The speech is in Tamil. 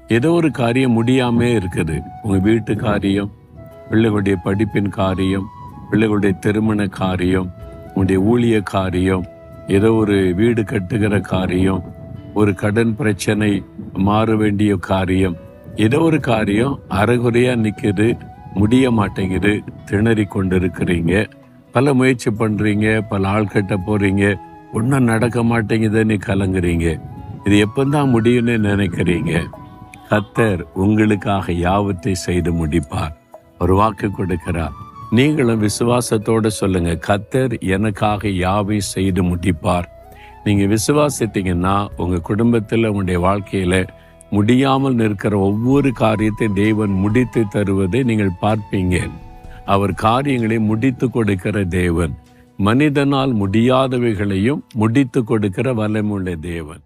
ஏதோ ஒரு காரியம் முடியாமே இருக்குது. உங்கள் வீட்டு காரியம், பிள்ளைகளுடைய படிப்பின் காரியம், பிள்ளைகளுடைய திருமண காரியம், உங்களுடைய ஊழிய காரியம், ஏதோ ஒரு வீடு கட்டுகிற காரியம், ஒரு கடன் பிரச்சனை, மாற வேண்டிய காரியம், ஏதோ ஒரு காரியம் அரைகுறையா நிற்குது, முடிய மாட்டேங்குது, திணறி கொண்டு இருக்கிறீங்க. பல முயற்சி பண்றீங்க, பல ஆள் கட்ட போறீங்க, ஒன்றும் நடக்க மாட்டேங்குதுன்னு கலங்குறீங்க. இது எப்பந்தான் முடியும்னு நினைக்கிறீங்க. கர்த்தர் உங்களுக்காக யாவத்தை செய்து முடிப்பார். ஒரு வாக்கு கொடுக்கிறார். நீங்களும் விசுவாசத்தோடு சொல்லுங்க, கர்த்தர் எனக்காக யாவை செய்து முடிப்பார். நீங்க விசுவாசித்தீங்கன்னா உங்க குடும்பத்தில், உங்களுடைய வாழ்க்கையில முடியாமல் நிற்கிற ஒவ்வொரு காரியத்தையும் தேவன் முடித்து தருவதை நீங்கள் பார்ப்பீங்க. அவர் காரியங்களை முடித்து கொடுக்கிற தேவன், மனிதனால் முடியாதவைகளையும் முடித்து கொடுக்கிற வல்லமையுள்ள தேவன்.